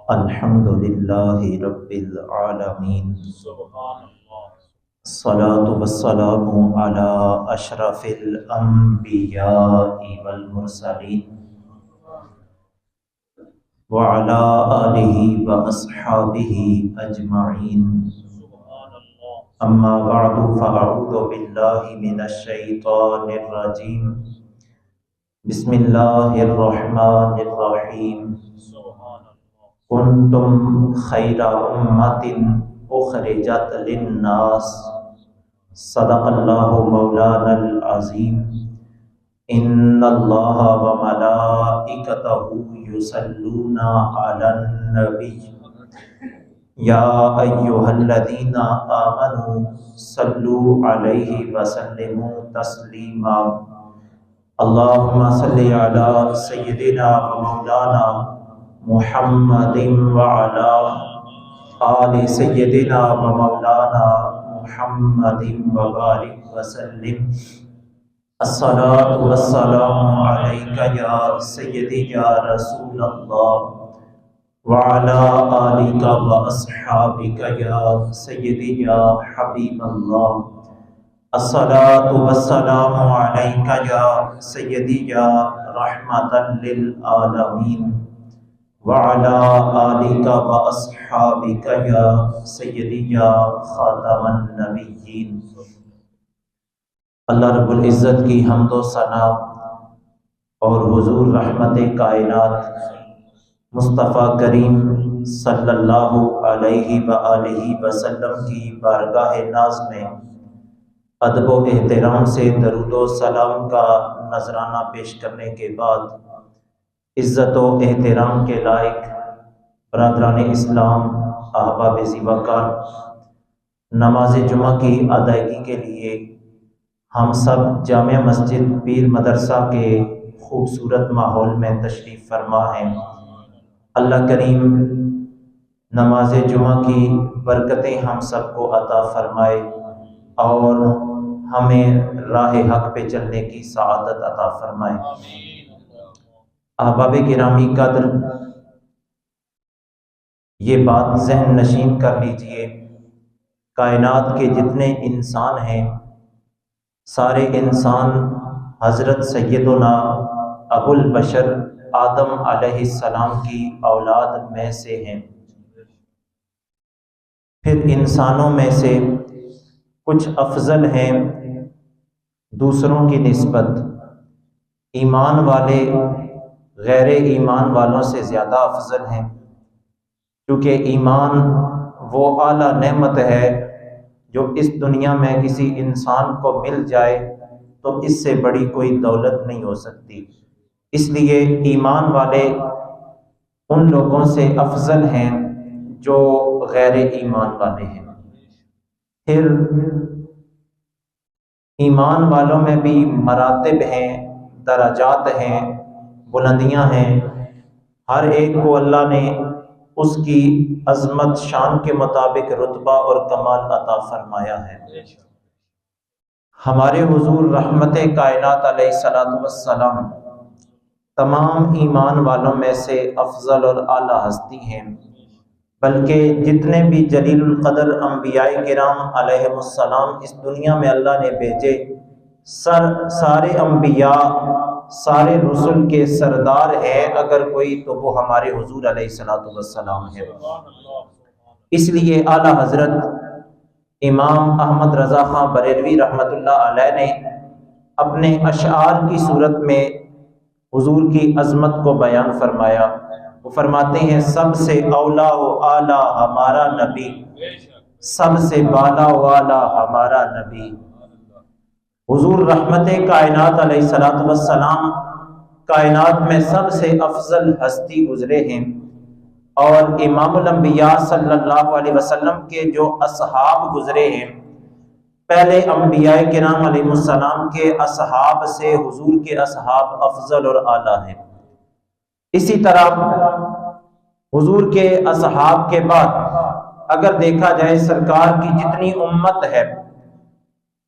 الحمد للہ رب العالمین، الصلاة والسلام علی اشرف الانبیاء والمرسلین وعلی آلہ واصحابہ اجمعین، اما بعد فاعوذ باللہ من الشیطان الرجیم، بسم اللہ الرحمن الرحیم، کنتم خیر امت اخرجت للناس، صدق اللہ مولانا العظیم، ان اللہ وملائکتہ یصلون علی النبی، یا ایہا الذین آمنوا صلوا علیہ وسلموا تسلیما، اللہم صلی علی سیدنا ومولانا محمد وعلی آل سیدنا ومولانا محمد وبارک وسلم، الصلاۃ والسلام علیک یا سیدی یا رسول اللہ وعلی آلک واصحابک یا سیدی یا حبیب اللہ، الصلاۃ والسلام علیک یا سیدی یا رحمۃ للعالمین وعلی آلک واصحابک یا سیدی یا خاتم النبیین۔ اللہ رب العزت کی حمد و ثنا اور حضور رحمت کائنات مصطفیٰ کریم صلی اللہ علیہ وآلہ وسلم کی بارگاہ ناز میں ادب و احترام سے درود و سلام کا نذرانہ پیش کرنے کے بعد، عزت و احترام کے لائق برادران اسلام، احباب زیباکار، نماز جمعہ کی ادائیگی کے لیے ہم سب جامع مسجد پیر مدرسہ کے خوبصورت ماحول میں تشریف فرما ہیں۔ اللہ کریم نماز جمعہ کی برکتیں ہم سب کو عطا فرمائے اور ہمیں راہ حق پہ چلنے کی سعادت عطا فرمائے۔ احباب گرامی قدر، یہ بات ذہن نشین کر لیجئے، کائنات کے جتنے انسان ہیں سارے انسان حضرت سیدنا ابو البشر آدم علیہ السلام کی اولاد میں سے ہیں۔ پھر انسانوں میں سے کچھ افضل ہیں دوسروں کی نسبت، ایمان والے غیر ایمان والوں سے زیادہ افضل ہیں، کیونکہ ایمان وہ اعلیٰ نعمت ہے جو اس دنیا میں کسی انسان کو مل جائے تو اس سے بڑی کوئی دولت نہیں ہو سکتی، اس لیے ایمان والے ان لوگوں سے افضل ہیں جو غیر ایمان والے ہیں۔ پھر ایمان والوں میں بھی مراتب ہیں، درجات ہیں، بلندیاں ہیں، ہر ایک کو اللہ نے اس کی عظمت شان کے مطابق رتبہ اور کمال عطا فرمایا ہے۔ ہمارے حضور رحمت کائنات علیہ الصلوۃ والسلام تمام ایمان والوں میں سے افضل اور اعلیٰ ہستی ہیں، بلکہ جتنے بھی جلیل القدر انبیاء کرام علیہم السلام اس دنیا میں اللہ نے بھیجے، سارے انبیاء سارے رسل کے سردار ہیں اگر کوئی تو وہ ہمارے حضور علیہ الصلوۃ والسلام ہے۔ اس لیے اعلیٰ حضرت امام احمد رضا خان بریلوی رحمۃ اللہ علیہ نے اپنے اشعار کی صورت میں حضور کی عظمت کو بیان فرمایا۔ وہ فرماتے ہیں سب سے اولا و اعلیٰ ہمارا نبی، سب سے بالا و اعلیٰ ہمارا نبی۔ حضور رحمت کائنات علیہ الصلوۃ والسلام کائنات میں سب سے افضل ہستی گزرے ہیں، اور امام الانبیاء صلی اللہ علیہ وسلم کے جو اصحاب گزرے ہیں، پہلے انبیاء کرام علیہ السلام کے اصحاب سے حضور کے اصحاب افضل اور اعلیٰ ہیں۔ اسی طرح حضور کے اصحاب کے بعد اگر دیکھا جائے سرکار کی جتنی امت ہے،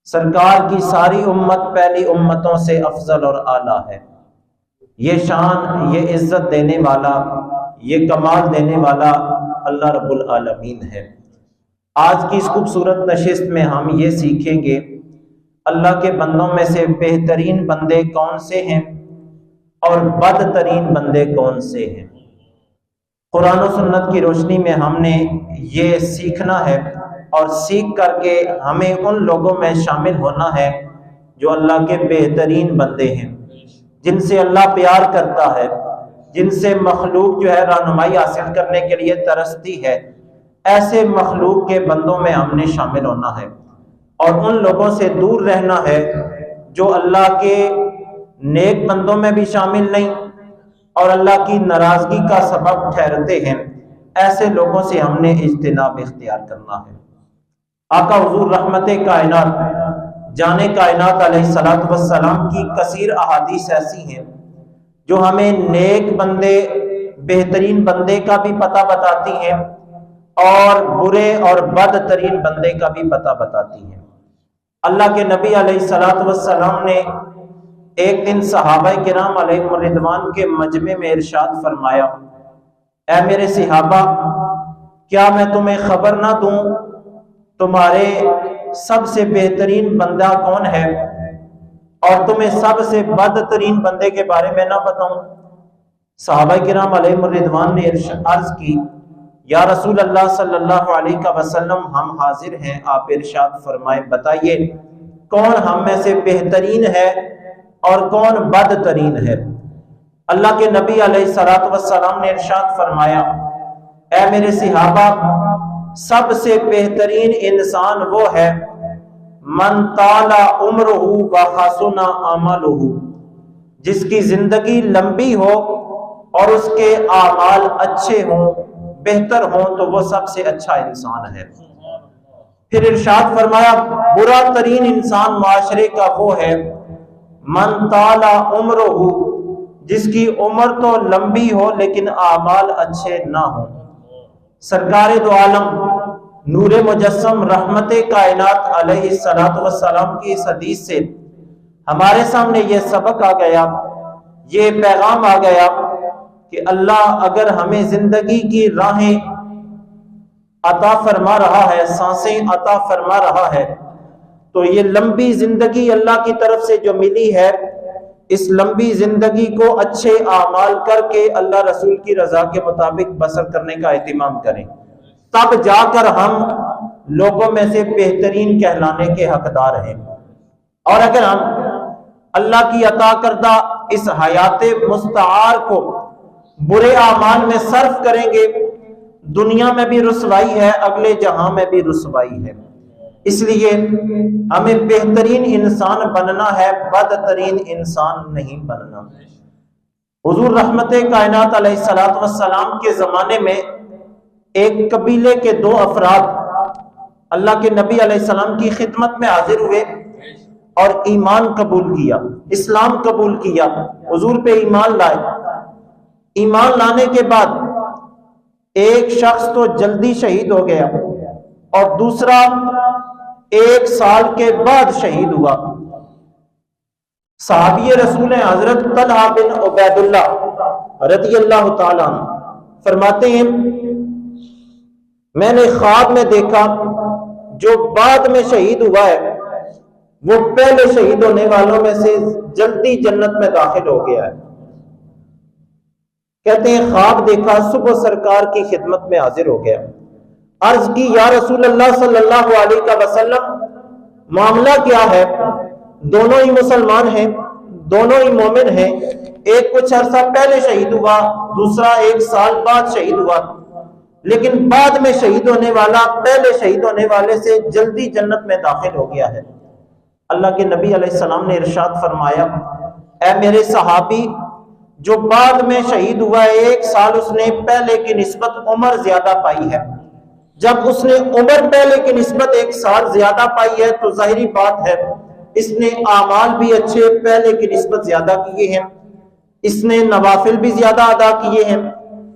سرکار کی ساری امت پہلی امتوں سے افضل اور اعلیٰ ہے۔ یہ شان، یہ عزت دینے والا، یہ کمال دینے والا اللہ رب العالمین ہے۔ آج کی اس خوبصورت نشست میں ہم یہ سیکھیں گے اللہ کے بندوں میں سے بہترین بندے کون سے ہیں اور بدترین بندے کون سے ہیں۔ قرآن و سنت کی روشنی میں ہم نے یہ سیکھنا ہے اور سیکھ کر کے ہمیں ان لوگوں میں شامل ہونا ہے جو اللہ کے بہترین بندے ہیں، جن سے اللہ پیار کرتا ہے، جن سے مخلوق جو ہے رہنمائی حاصل کرنے کے لیے ترستی ہے۔ ایسے مخلوق کے بندوں میں ہم نے شامل ہونا ہے اور ان لوگوں سے دور رہنا ہے جو اللہ کے نیک بندوں میں بھی شامل نہیں اور اللہ کی ناراضگی کا سبب ٹھہرتے ہیں۔ ایسے لوگوں سے ہم نے اجتناب اختیار کرنا ہے۔ آقا حضور رحمت کائنات جان کائنات علیہ الصلوۃ والسلام کی کثیر احادیث ایسی ہیں جو ہمیں نیک بندے بہترین بندے کا بھی پتہ بتاتی ہیں اور برے اور بدترین بندے کا بھی پتہ بتاتی ہیں۔ اللہ کے نبی علیہ الصلوۃ والسلام نے ایک دن صحابہ کرام علیہم الرضوان کے مجمع میں ارشاد فرمایا، اے میرے صحابہ، کیا میں تمہیں خبر نہ دوں تمہارے سب سے بہترین بندہ کون ہے اور تمہیں سب سے بدترین بندے کے بارے میں نہ بتاؤں؟ صحابہ کرام علیہم الرضوان نے عرض کی، یا رسول اللہ صلی اللہ علیہ وسلم، ہم حاضر ہیں، آپ ارشاد فرمائیں، بتائیے کون ہم میں سے بہترین ہے اور کون بدترین ہے؟ اللہ کے نبی علیہ الصلوۃ والسلام نے ارشاد فرمایا، اے میرے صحابہ، سب سے بہترین انسان وہ ہے من طال عمرہ وحسن عملہ، جس کی زندگی لمبی ہو اور اس کے اعمال اچھے ہوں، بہتر ہوں، تو وہ سب سے اچھا انسان ہے۔ پھر ارشاد فرمایا، برا ترین انسان معاشرے کا وہ ہے من طال عمرہ، جس کی عمر تو لمبی ہو لیکن اعمال اچھے نہ ہوں۔ سرکار دو عالم نور مجسم رحمت کائنات علیہ الصلوۃ والسلام کی اس حدیث سے ہمارے سامنے یہ سبق آ گیا، یہ پیغام آ گیا کہ اللہ اگر ہمیں زندگی کی راہیں عطا فرما رہا ہے، سانسیں عطا فرما رہا ہے، تو یہ لمبی زندگی اللہ کی طرف سے جو ملی ہے، اس لمبی زندگی کو اچھے اعمال کر کے اللہ رسول کی رضا کے مطابق بسر کرنے کا اہتمام کریں، تب جا کر ہم لوگوں میں سے بہترین کہلانے کے حقدار ہیں۔ اور اگر ہم اللہ کی عطا کردہ اس حیات مستعار کو برے اعمال میں صرف کریں گے، دنیا میں بھی رسوائی ہے، اگلے جہاں میں بھی رسوائی ہے۔ اس لیے ہمیں بہترین انسان بننا ہے، بدترین انسان نہیں بننا۔ حضور رحمت کائنات علیہ الصلوۃ والسلام کے زمانے میں ایک قبیلے کے دو افراد اللہ کے نبی علیہ السلام کی خدمت میں حاضر ہوئے اور ایمان قبول کیا، اسلام قبول کیا، حضور پہ ایمان لائے۔ ایمان لانے کے بعد ایک شخص تو جلدی شہید ہو گیا اور دوسرا 1 سال کے بعد شہید ہوا۔ صحابی رسول حضرت طلحہ بن عبید اللہ رضی اللہ تعالیٰ عنہ فرماتے ہیں، میں نے خواب میں دیکھا جو بعد میں شہید ہوا ہے وہ پہلے شہید ہونے والوں میں سے جلدی جنت میں داخل ہو گیا ہے۔ کہتے ہیں خواب دیکھا، صبح سرکار کی خدمت میں حاضر ہو گیا، عرض کی یا رسول اللہ صلی اللہ علیہ وسلم، معاملہ کیا ہے؟ دونوں ہی مسلمان ہیں، دونوں ہی مومن ہیں، ایک کچھ عرصہ پہلے شہید ہوا، دوسرا 1 سال بعد شہید ہوا، لیکن بعد میں شہید ہونے والا پہلے شہید ہونے والے سے جلدی جنت میں داخل ہو گیا ہے۔ اللہ کے نبی علیہ السلام نے ارشاد فرمایا، اے میرے صحابی، جو بعد میں شہید ہوا ہے 1 سال اس نے پہلے کی نسبت عمر زیادہ پائی ہے۔ جب اس نے عمر پہلے کی نسبت 1 سال زیادہ پائی ہے تو ظاہری بات ہے اس نے اعمال بھی اچھے پہلے کی نسبت زیادہ کیے ہیں، اس نے نوافل بھی زیادہ ادا کیے ہیں،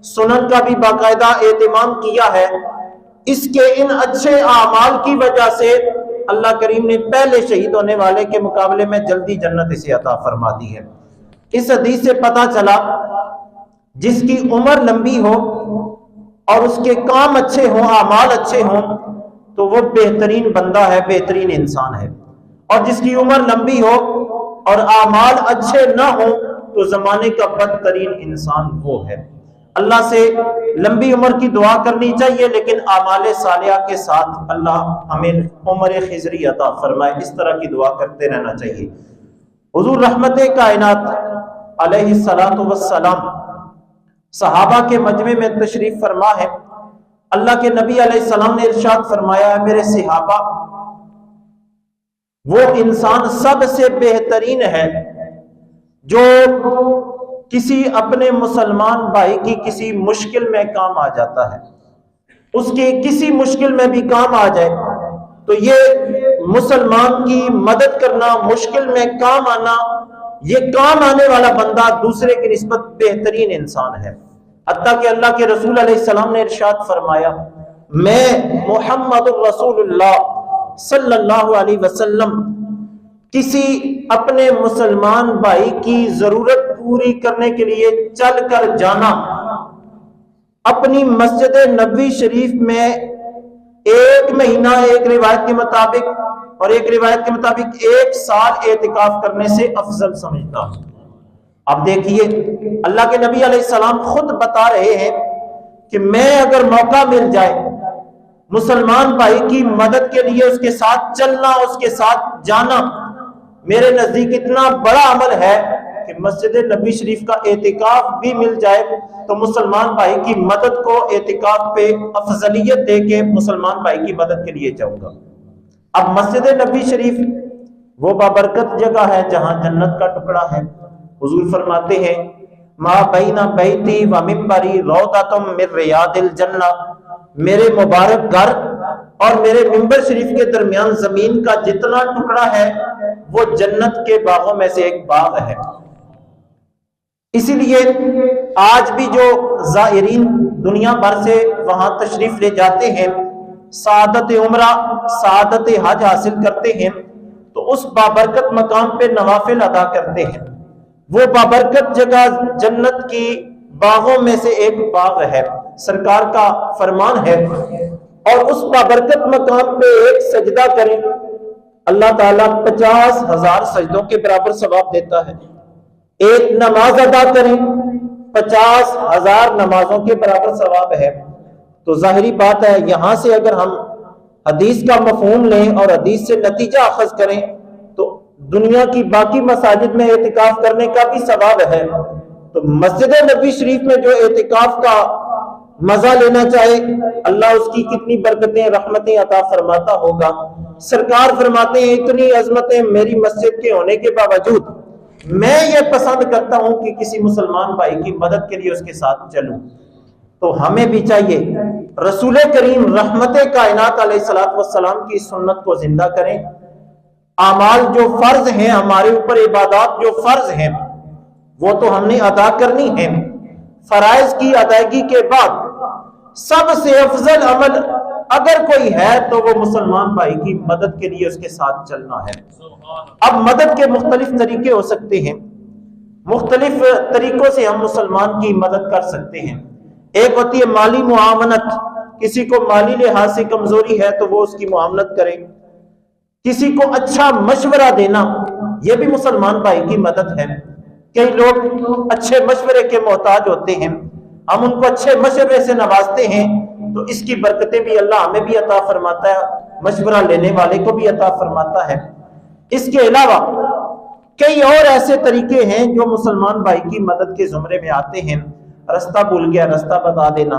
سنن کا بھی باقاعدہ اہتمام کیا ہے۔ اس کے ان اچھے اعمال کی وجہ سے اللہ کریم نے پہلے شہید ہونے والے کے مقابلے میں جلدی جنت اسے عطا فرما دی ہے۔ اس حدیث سے پتہ چلا جس کی عمر لمبی ہو اور اس کے کام اچھے ہوں، اعمال اچھے ہوں، تو وہ بہترین بندہ ہے، بہترین انسان ہے۔ اور جس کی عمر لمبی ہو اور اعمال اچھے نہ ہوں تو زمانے کا بدترین انسان وہ ہے۔ اللہ سے لمبی عمر کی دعا کرنی چاہیے، لیکن اعمال صالحہ کے ساتھ اللہ ہمیں عمر خضری عطا فرمائے، اس طرح کی دعا کرتے رہنا چاہیے۔ حضور رحمت کائنات علیہ الصلوۃ والسلام صحابہ کے مجمع میں تشریف فرما ہے۔ اللہ کے نبی علیہ السلام نے ارشاد فرمایا ہے، میرے صحابہ، وہ انسان سب سے بہترین ہے جو کسی اپنے مسلمان بھائی کی کسی مشکل میں کام آ جاتا ہے۔ اس کی کسی مشکل میں بھی کام آ جائے تو یہ مسلمان کی مدد کرنا، مشکل میں کام آنا، یہ کام آنے والا بندہ دوسرے کی نسبت بہترین انسان ہے۔ حتیٰ کہ اللہ کے رسول علیہ السلام نے ارشاد فرمایا، میں محمد الرسول اللہ صلی اللہ علیہ وسلم کسی اپنے مسلمان بھائی کی ضرورت پوری کرنے کے لیے چل کر جانا، اپنی مسجد نبوی شریف میں 1 مہینہ ایک روایت کے مطابق اور ایک روایت کے مطابق 1 سال اعتکاف کرنے سے افضل سمجھتا ہوں۔ اب دیکھیے، اللہ کے نبی علیہ السلام خود بتا رہے ہیں کہ میں اگر موقع مل جائے مسلمان بھائی کی مدد کے لیے اس کے ساتھ چلنا، اس کے ساتھ جانا، میرے نزدیک اتنا بڑا عمل ہے کہ مسجد نبی شریف کا اعتکاف بھی مل جائے تو مسلمان بھائی کی مدد کو اعتکاف پہ افضلیت دے کے مسلمان بھائی کی مدد کے لیے جاؤں گا۔ اب مسجد نبی شریف وہ بابرکت جگہ ہے جہاں جنت کا ٹکڑا ہے۔ حضور فرماتے ہیں، ما بین بیتی و منبری روضۃ من ریاض الجنہ، میرے مبارک گھر اور میرے منبر شریف کے درمیان زمین کا جتنا ٹکڑا ہے وہ جنت کے باغوں میں سے ایک باغ ہے۔ اسی لیے آج بھی جو زائرین دنیا بھر سے وہاں تشریف لے جاتے ہیں، سعادت عمرہ، سعادت حج حاصل کرتے ہیں، تو اس بابرکت مقام پہ نوافل ادا کرتے ہیں۔ وہ بابرکت جگہ جنت کی باغوں میں سے ایک باغ ہے، سرکار کا فرمان ہے، اور اس بابرکت مقام پہ ایک سجدہ کریں، اللہ تعالیٰ 50,000 سجدوں کے برابر ثواب دیتا ہے۔ ایک نماز ادا کریں، 50,000 نمازوں کے برابر ثواب ہے۔ تو ظاہری بات ہے، یہاں سے اگر ہم حدیث کا مفہوم لیں اور حدیث سے نتیجہ اخذ کریں تو دنیا کی باقی مساجد میں اعتکاف کرنے کا بھی ثواب ہے۔ تو مسجد نبوی شریف میں جو اعتکاف کا مزہ لینا چاہے، اللہ اس کی کتنی برکتیں، رحمتیں عطا فرماتا ہوگا۔ سرکار فرماتے ہیں، اتنی عظمتیں میری مسجد کے ہونے کے باوجود میں یہ پسند کرتا ہوں کہ کسی مسلمان بھائی کی مدد کے لیے اس کے ساتھ چلوں۔ تو ہمیں بھی چاہیے رسول کریم رحمت کائنات علیہ الصلوۃ والسلام کی سنت کو زندہ کریں۔ اعمال جو فرض ہیں ہمارے اوپر، عبادات جو فرض ہیں وہ تو ہم نے ادا کرنی ہیں۔ فرائض کی ادائیگی کے بعد سب سے افضل عمل اگر کوئی ہے تو وہ مسلمان بھائی کی مدد کے لیے اس کے ساتھ چلنا ہے۔ اب مدد کے مختلف طریقے ہو سکتے ہیں، مختلف طریقوں سے ہم مسلمان کی مدد کر سکتے ہیں۔ ایک ہوتی ہے مالی معاونت، کسی کو مالی لحاظ سے کمزوری ہے تو وہ اس کی معاونت کریں۔ کسی کو اچھا مشورہ دینا، یہ بھی مسلمان بھائی کی مدد ہے۔ کئی لوگ اچھے مشورے کے محتاج ہوتے ہیں، ہم ان کو اچھے مشورے سے نوازتے ہیں تو اس کی برکتیں بھی اللہ ہمیں بھی عطا فرماتا ہے، مشورہ لینے والے کو بھی عطا فرماتا ہے۔ اس کے علاوہ کئی اور ایسے طریقے ہیں جو مسلمان بھائی کی مدد کے زمرے میں آتے ہیں۔ رستہ بھول گیا، رستہ بتا دینا۔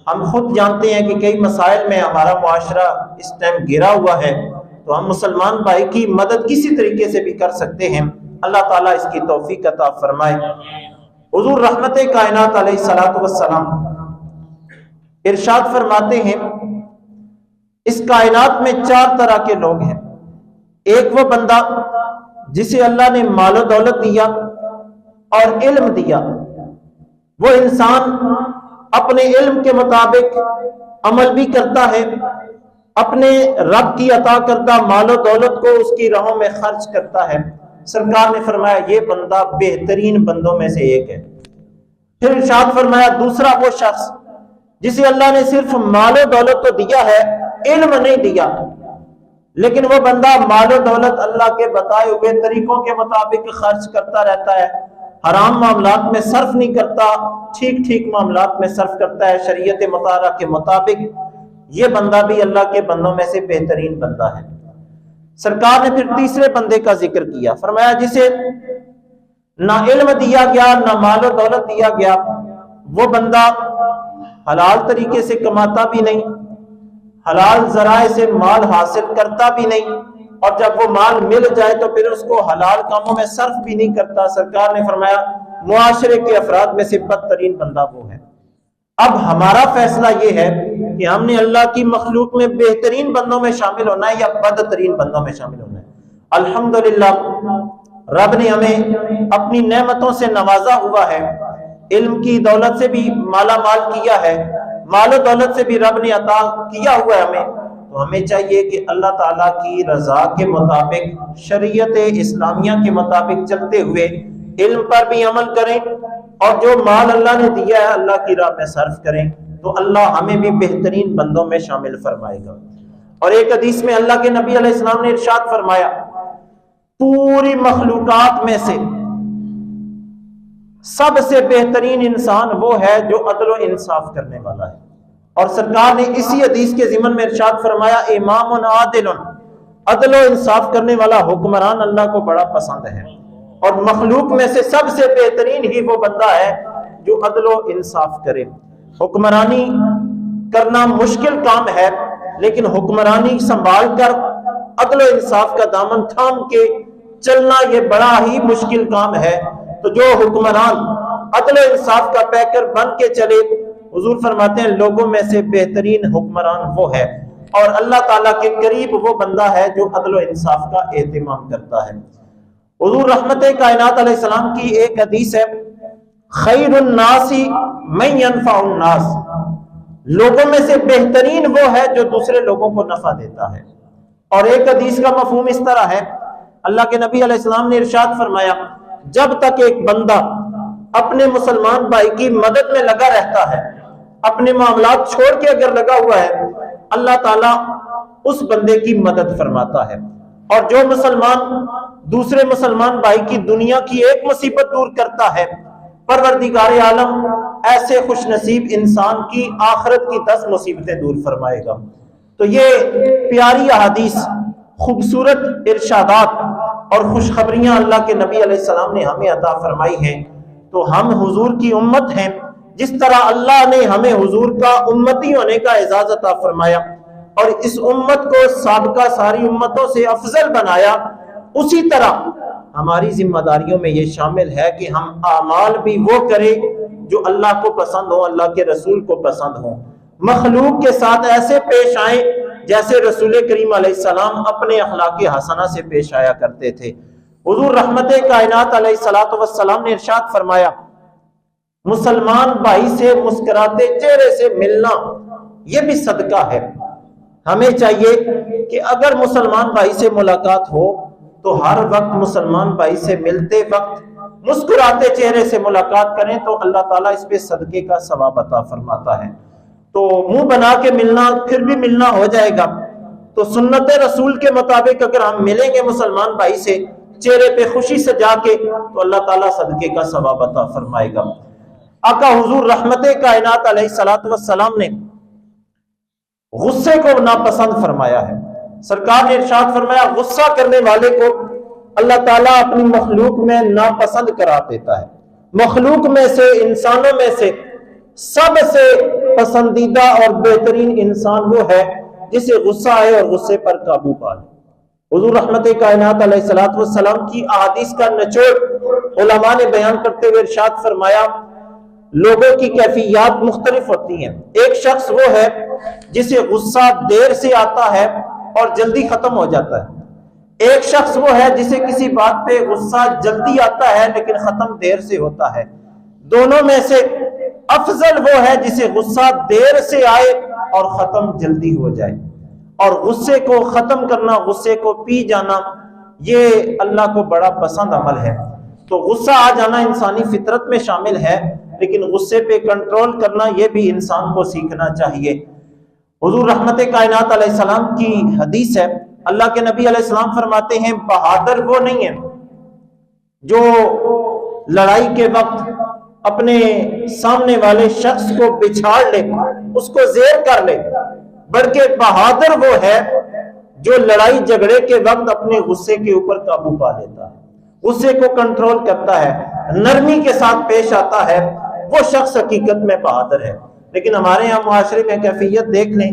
ہم خود جانتے ہیں کہ کئی مسائل میں ہمارا معاشرہ اس ٹائم گھرا ہوا ہے، تو ہم مسلمان بھائی کی مدد کسی طریقے سے بھی کر سکتے ہیں۔ اللہ تعالیٰ اس کی توفیق عطا فرمائے۔ حضور رحمت کائنات علیہ الصلوۃ والسلام ارشاد فرماتے ہیں، اس کائنات میں 4 طرح کے لوگ ہیں۔ ایک وہ بندہ جسے اللہ نے مال و دولت دیا اور علم دیا، وہ انسان اپنے علم کے مطابق عمل بھی کرتا ہے، اپنے رب کی عطا کردہ مال و دولت کو اس کی راہوں میں خرچ کرتا ہے۔ سرکار نے فرمایا یہ بندہ بہترین بندوں میں سے ایک ہے۔ پھر ارشاد فرمایا دوسرا وہ شخص جسے اللہ نے صرف مال و دولت تو دیا ہے، علم نہیں دیا، لیکن وہ بندہ مال و دولت اللہ کے بتائے ہوئے طریقوں کے مطابق خرچ کرتا رہتا ہے، حرام معاملات میں صرف نہیں کرتا، ٹھیک ٹھیک معاملات میں صرف کرتا ہے شریعت مطالعہ کے مطابق، یہ بندہ بھی اللہ کے بندوں میں سے بہترین بندہ ہے۔ سرکار نے پھر تیسرے بندے کا ذکر کیا، فرمایا جسے نہ علم دیا گیا نہ مال و دولت دیا گیا، وہ بندہ حلال طریقے سے کماتا بھی نہیں، حلال ذرائع سے مال حاصل کرتا بھی نہیں، اور جب وہ مال مل جائے تو پھر اس کو حلال کاموں میں صرف بھی نہیں کرتا۔ سرکار نے فرمایا معاشرے کے افراد میں سے بدترین بندہ وہ ہے۔ اب ہمارا فیصلہ یہ ہے کہ ہم نے اللہ کی مخلوق میں بہترین بندوں میں شامل ہونا ہے یا بدترین بندوں میں شامل ہونا ہے۔ الحمدللہ رب نے ہمیں اپنی نعمتوں سے نوازا ہوا ہے، علم کی دولت سے بھی مالا مال کیا ہے، مال و دولت سے بھی رب نے عطا کیا ہوا ہے ہمیں، تو ہمیں چاہیے کہ اللہ تعالیٰ کی رضا کے مطابق، شریعت اسلامیہ کے مطابق چلتے ہوئے علم پر بھی عمل کریں، اور جو مال اللہ نے دیا ہے اللہ کی راہ میں صرف کریں، تو اللہ ہمیں بھی بہترین بندوں میں شامل فرمائے گا۔ اور ایک حدیث میں اللہ کے نبی علیہ السلام نے ارشاد فرمایا پوری مخلوقات میں سے سب سے بہترین انسان وہ ہے جو عدل و انصاف کرنے والا ہے۔ اور سرکار نے اسی حدیث کے ضمن میں ارشاد فرمایا امام عادل، عدل و انصاف کرنے والا حکمران اللہ کو بڑا پسند ہے، اور مخلوق میں سے سب سے بہترین ہی وہ بندہ ہے جو عدل و انصاف کرے۔ حکمرانی کرنا مشکل کام ہے، لیکن حکمرانی سنبھال کر عدل و انصاف کا دامن تھام کے چلنا یہ بڑا ہی مشکل کام ہے۔ تو جو حکمران عدل و انصاف کا پیکر بن کے چلے، حضور فرماتے ہیں لوگوں میں سے بہترین حکمران وہ ہے، اور اللہ تعالیٰ کے قریب وہ بندہ ہے جو عدل و انصاف کا اہتمام کرتا ہے۔ حضور رحمت کائنات علیہ السلام کی ایک حدیث ہے خیر الناس من ينفع الناس، لوگوں میں سے بہترین وہ ہے جو دوسرے لوگوں کو نفع دیتا ہے۔ اور ایک حدیث کا مفہوم اس طرح ہے، اللہ کے نبی علیہ السلام نے ارشاد فرمایا جب تک ایک بندہ اپنے مسلمان بھائی کی مدد میں لگا رہتا ہے، اپنے معاملات چھوڑ کے اگر لگا ہوا ہے، اللہ تعالیٰ اس بندے کی مدد فرماتا ہے۔ اور جو مسلمان دوسرے مسلمان بھائی کی دنیا کی ایک مصیبت دور کرتا ہے، پروردگار عالم ایسے خوش نصیب انسان کی آخرت کی 10 مصیبتیں دور فرمائے گا۔ تو یہ پیاری احادیث، خوبصورت ارشادات اور خوشخبریاں اللہ کے نبی علیہ السلام نے ہمیں عطا فرمائی ہیں، تو ہم حضور کی امت ہیں، جس طرح اللہ نے ہمیں حضور کا امتی ہونے کا اعزاز عطا فرمایا اور اس امت کو سابقہ ساری امتوں سے افضل بنایا، اسی طرح ہماری ذمہ داریوں میں یہ شامل ہے کہ ہم اعمال بھی وہ کریں جو اللہ کو پسند ہو، اللہ کے رسول کو پسند ہو، مخلوق کے ساتھ ایسے پیش آئیں جیسے رسول کریم علیہ السلام اپنے اخلاق حسنہ سے پیش آیا کرتے تھے۔ حضور رحمت کائنات علیہ السلام نے ارشاد فرمایا مسلمان بھائی سے مسکراتے چہرے سے ملنا یہ بھی صدقہ ہے۔ ہمیں چاہیے کہ اگر مسلمان بھائی سے ملاقات ہو تو ہر وقت مسلمان بھائی سے ملتے وقت مسکراتے چہرے سے ملاقات کریں، تو اللہ تعالیٰ اس پہ صدقے کا ثواب عطا فرماتا ہے۔ تو منہ بنا کے ملنا پھر بھی ملنا ہو جائے گا، تو سنت رسول کے مطابق اگر ہم ملیں گے مسلمان بھائی سے چہرے پہ خوشی سے جا کے، تو اللہ تعالیٰ صدقے کا ثواب عطا فرمائے گا۔ آقا حضور رحمت کائنات علیہ السلام نے غصے کو ناپسند فرمایا ہے۔ سرکار نے ارشاد فرمایا غصہ کرنے والے کو اللہ تعالیٰ اپنی مخلوق میں ناپسند قرار دیتا ہے۔ مخلوق میں سے، انسانوں میں سے سب سے پسندیدہ اور بہترین انسان وہ ہے جسے غصہ آئے اور غصے پر قابو پا لے۔ حضور رحمت کائنات علیہ السلام کی احادیث کا نچوڑ علماء نے بیان کرتے ہوئے ارشاد فرمایا لوگوں کی کیفیات مختلف ہوتی ہیں۔ ایک شخص وہ ہے جسے غصہ دیر سے آتا ہے اور جلدی ختم ہو جاتا ہے۔ ایک شخص وہ ہے جسے کسی بات پہ غصہ جلدی آتا ہے لیکن ختم دیر سے ہوتا ہے۔ دونوں میں سے افضل وہ ہے جسے غصہ دیر سے آئے اور ختم جلدی ہو جائے۔ اور غصے کو ختم کرنا، غصے کو پی جانا، یہ اللہ کو بڑا پسند عمل ہے۔ تو غصہ آ جانا انسانی فطرت میں شامل ہے، لیکن غصے پہ کنٹرول کرنا یہ بھی انسان کو سیکھنا چاہیے۔ حضور رحمت کائنات علیہ السلام کی حدیث ہے، اللہ کے نبی علیہ السلام فرماتے ہیں بہادر وہ نہیں ہے جو لڑائی کے وقت اپنے سامنے والے شخص کو بچھاڑ لے، اس کو زیر کر لے، بلکہ بہادر وہ ہے جو لڑائی جھگڑے کے وقت اپنے غصے کے اوپر قابو پا لیتا ہے، غصے کو کنٹرول کرتا ہے، نرمی کے ساتھ پیش آتا ہے، وہ شخص حقیقت میں بہادر ہے۔ لیکن ہمارے یہاں معاشرے میں کیفیت دیکھ لیں،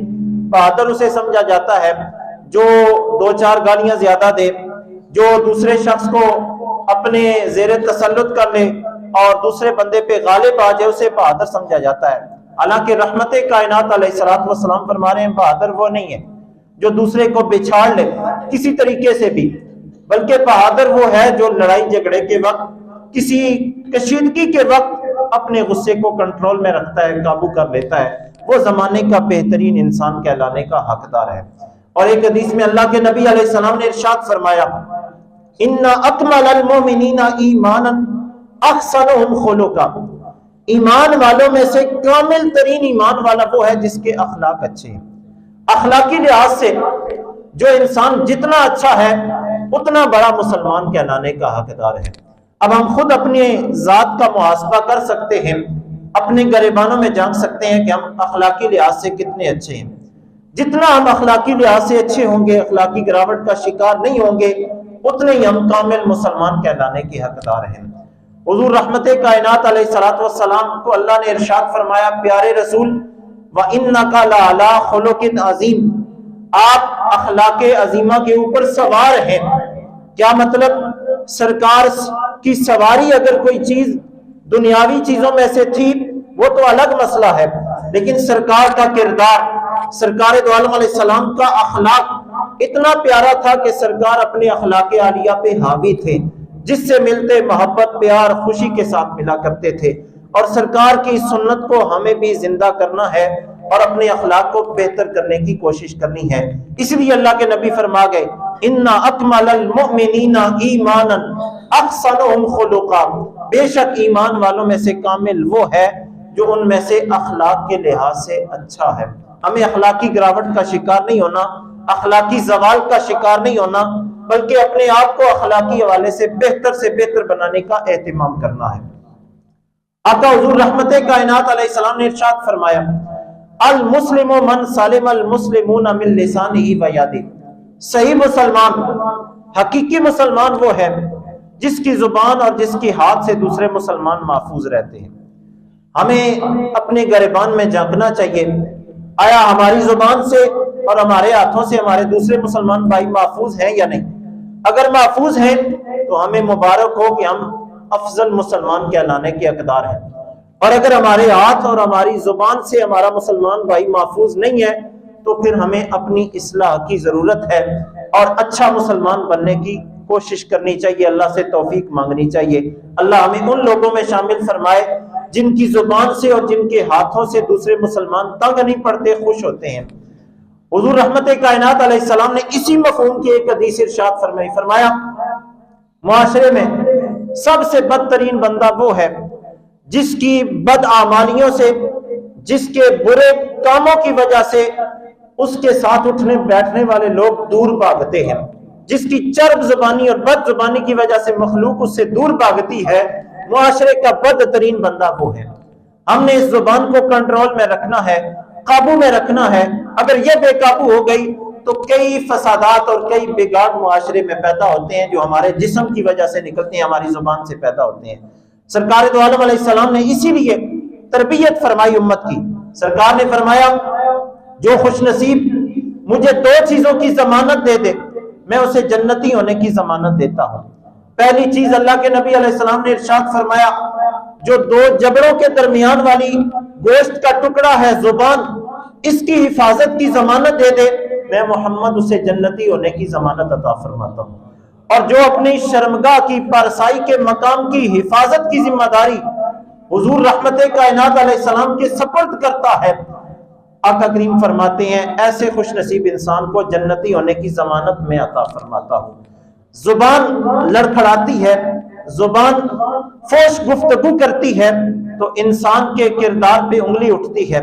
بہادر اسے سمجھا جاتا ہے جو دو چار گالیاں زیادہ دے، جو دوسرے شخص کو اپنے زیر تسلط کر لے اور دوسرے بندے پہ غالب آ جائے، اسے بہادر سمجھا جاتا ہے۔ حالانکہ رحمت کائنات علیہ الصلوۃ والسلام فرما رہے ہیں بہادر وہ نہیں ہے جو دوسرے کو بچھاڑ لے کسی طریقے سے بھی، بلکہ بہادر وہ ہے جو لڑائی جھگڑے کے وقت، کسی کشیدگی کے وقت اپنے غصے کو کنٹرول میں رکھتا ہے، قابو کر لیتا ہے، وہ زمانے کا بہترین انسان کہلانے کا حقدار ہے۔ اور ایک حدیث میں اللہ کے نبی علیہ السلام نے ارشاد فرمایا ان اکمل المؤمنین ایمانا احسنهم خلقا، ایمان والوں میں سے کامل ترین ایمان والا وہ ہے جس کے اخلاق اچھے ہیں۔ اخلاقی لحاظ سے جو انسان جتنا اچھا ہے اتنا بڑا مسلمان کہلانے کا حقدار ہے۔ اب ہم خود اپنے ذات کا محاسبہ کر سکتے ہیں، اپنے گریبانوں میں جان سکتے ہیں کہ ہم اخلاقی لحاظ سے کتنے اچھے ہیں۔ جتنا ہم اخلاقی لحاظ سے اچھے ہوں گے، اخلاقی گراوٹ کا شکار نہیں ہوں گے، اتنے ہی ہم کامل مسلمان کہلانے کے حقدار ہیں۔ حضور رحمت کائنات علیہ الصلوۃ والسلام کو اللہ نے ارشاد فرمایا پیارے رسول وَإِنَّكَ لَعَلَىٰ خُلُقٍ عَظِيمٍ، آپ اخلاق عظیمہ کے اوپر سوار ہیں۔ کیا مطلب؟ سرکار کی سواری اگر کوئی چیز دنیاوی چیزوں میں سے تھی وہ تو الگ مسئلہ ہے، لیکن سرکار کا کردار، سرکار دو عالم علیہ السلام کا اخلاق اتنا پیارا تھا کہ سرکار اپنے اخلاق عالیہ پہ حاوی تھے، جس سے ملتے محبت پیار خوشی کے ساتھ ملا کرتے تھے۔ اور سرکار کی سنت کو ہمیں بھی زندہ کرنا ہے اور اپنے اخلاق کو بہتر کرنے کی کوشش کرنی ہے۔ اس لیے اللہ کے نبی فرما گئے ان اکمل المؤمنین ایمانا احسنهم خلقا، بے شک ایمان والوں میں سے کامل وہ ہے جو ان میں سے اخلاق کے لحاظ سے اچھا ہے۔ ہمیں اخلاقی گراوٹ کا شکار نہیں ہونا، اخلاقی زوال کا شکار نہیں ہونا، بلکہ اپنے آپ کو اخلاقی حوالے سے بہتر بنانے کا اہتمام کرنا ہے۔ آقا حضور رحمت کائنات علیہ السلام نے ارشاد فرمایا المسلم من سلم المسلمون من لسانہ و یدہ، صحیح مسلمان، حقیقی مسلمان وہ ہے جس کی زبان اور جس کی ہاتھ سے دوسرے مسلمان محفوظ رہتے ہیں۔ ہمیں اپنے گریبان میں جھانکنا چاہیے، آیا ہماری زبان سے اور ہمارے ہاتھوں سے ہمارے دوسرے مسلمان بھائی محفوظ ہیں یا نہیں؟ اگر محفوظ ہیں تو ہمیں مبارک ہو کہ ہم افضل مسلمان کہلانے کے حقدار ہیں، اور اگر ہمارے ہاتھ اور ہماری زبان سے ہمارا مسلمان بھائی محفوظ نہیں ہے تو پھر ہمیں اپنی اصلاح کی ضرورت ہے اور اچھا مسلمان بننے کی کوشش کرنی چاہیے، اللہ سے توفیق مانگنی چاہیے۔ اللہ ہمیں ان لوگوں میں شامل فرمائے جن کی زبان سے اور جن کے ہاتھوں سے دوسرے مسلمان تنگ نہیں پڑتے، خوش ہوتے ہیں۔ حضور رحمت کائنات علیہ السلام نے اسی مفہوم کی ایک حدیث ارشاد فرمایا معاشرے میں سب سے بدترین بندہ وہ ہے جس کی بدعمالیوں سے، جس کے برے کاموں کی وجہ سے اس کے ساتھ اٹھنے بیٹھنے والے لوگ دور بھاگتے ہیں، جس کی چرب زبانی اور بد زبانی کی وجہ سے مخلوق اس سے دور بھاگتی ہے، معاشرے کا بدترین بندہ وہ ہے۔ ہم نے اس زبان کو کنٹرول میں رکھنا ہے، قابو میں رکھنا ہے۔ اگر یہ بے قابو ہو گئی تو کئی فسادات اور کئی بگاڑ معاشرے میں پیدا ہوتے ہیں جو ہمارے جسم کی وجہ سے نکلتے ہیں، ہماری زبان سے پیدا ہوتے ہیں۔ سرکار دو عالم علیہ السلام نے اسی لیے تربیت فرمائی امت کی۔ سرکار نے فرمایا جو خوش نصیب مجھے دو چیزوں کی ضمانت دے دے میں اسے جنتی ہونے کی ضمانت دیتا ہوں۔ پہلی چیز اللہ کے نبی علیہ السلام نے ارشاد فرمایا جو دو جبڑوں کے درمیان والی گوشت کا ٹکڑا ہے زبان، اس کی حفاظت کی ضمانت دے دے میں محمد اسے جنتی ہونے کی ضمانت عطا فرماتا ہوں۔ اور جو اپنی شرمگاہ کی پارسائی کے مقام کی حفاظت کی ذمہ داری حضور رحمت کائنات علیہ السلام کے سپرد کرتا ہے، آقا کریم فرماتے ہیں ایسے خوش نصیب انسان کو جنتی ہونے کی ضمانت میں عطا فرماتا ہوں۔ زبان لڑکھڑاتی ہے، زبان فوش گفتگو کرتی ہے تو انسان کے کردار پہ انگلی اٹھتی ہے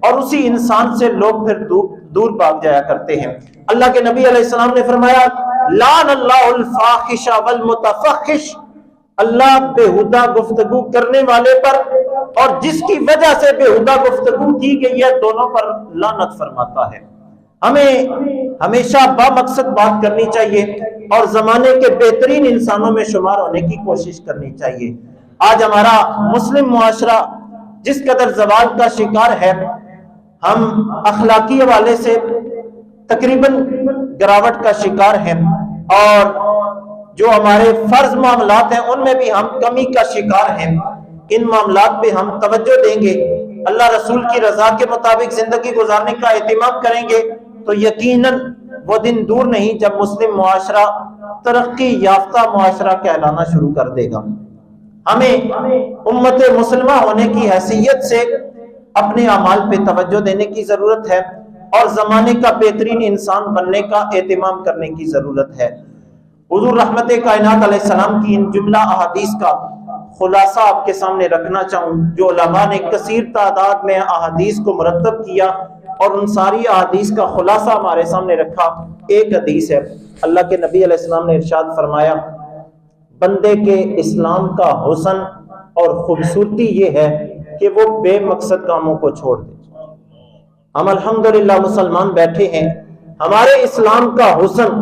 اور اسی انسان سے لوگ پھر دور بھاگ جایا کرتے ہیں۔ اللہ کے نبی علیہ السلام نے فرمایا لعن اللہ الفاحش والمتفحش، اللہ بےہودہ گفتگو کرنے والے پر اور جس کی وجہ سے بےہودہ گفتگو کی گئی ہے دونوں پر لعنت فرماتا ہے۔ ہمیں ہمیشہ با مقصد بات کرنی چاہیے اور زمانے کے بہترین انسانوں میں شمار ہونے کی کوشش کرنی چاہیے۔ آج ہمارا مسلم معاشرہ جس قدر زوال کا شکار ہے، ہم اخلاقی حوالے سے تقریباً گراوٹ کا شکار ہیں اور جو ہمارے فرض معاملات ہیں ان میں بھی ہم کمی کا شکار ہیں۔ ان معاملات پہ ہم توجہ دیں گے، اللہ رسول کی رضا کے مطابق زندگی گزارنے کا اہتمام کریں گے تو یقیناً وہ دن دور نہیں جب مسلم معاشرہ ترقی یافتہ معاشرہ کہلانا شروع کر دے گا۔ ہمیں امت مسلمہ ہونے کی حیثیت سے اپنے اعمال پہ توجہ دینے کی ضرورت ہے اور زمانے کا بہترین انسان بننے کا اہتمام کرنے کی ضرورت ہے۔ حضور رحمت کائنات علیہ السلام کی ان جملہ احادیث کا خلاصہ آپ کے سامنے رکھنا چاہوں، جو علماء نے کثیر تعداد میں احادیث کو مرتب کیا اور ان ساری احادیث کا خلاصہ ہمارے سامنے رکھا۔ ایک حدیث ہے، اللہ کے نبی علیہ السلام نے ارشاد فرمایا بندے کے اسلام کا حسن اور خوبصورتی یہ ہے کہ وہ بے مقصد کاموں کو چھوڑ دے۔ ہم الحمدللہ مسلمان بیٹھے ہیں، ہمارے اسلام کا حسن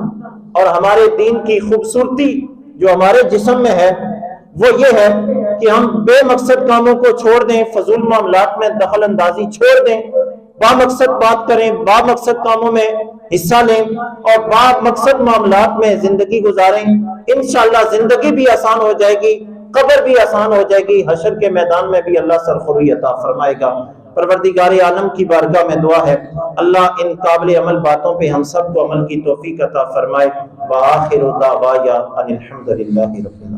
اور ہمارے دین کی خوبصورتی جو ہمارے جسم میں ہے وہ یہ ہے کہ ہم بے مقصد کاموں کو چھوڑ دیں، فضول معاملات میں دخل اندازی چھوڑ دیں، با مقصد بات کریں، با مقصد کاموں میں حصہ لیں اور با مقصد معاملات میں زندگی گزاریں۔ انشاءاللہ زندگی بھی آسان ہو جائے گی، قبر بھی آسان ہو جائے گی، حشر کے میدان میں بھی اللہ سرخروئی عطا فرمائے گا۔ پروردگار عالم کی بارگاہ میں دعا ہے اللہ ان قابل عمل باتوں پہ ہم سب کو عمل کی توفیق عطا فرمائے۔ وآخر دعوایا ان الحمد للہ رب العالمین۔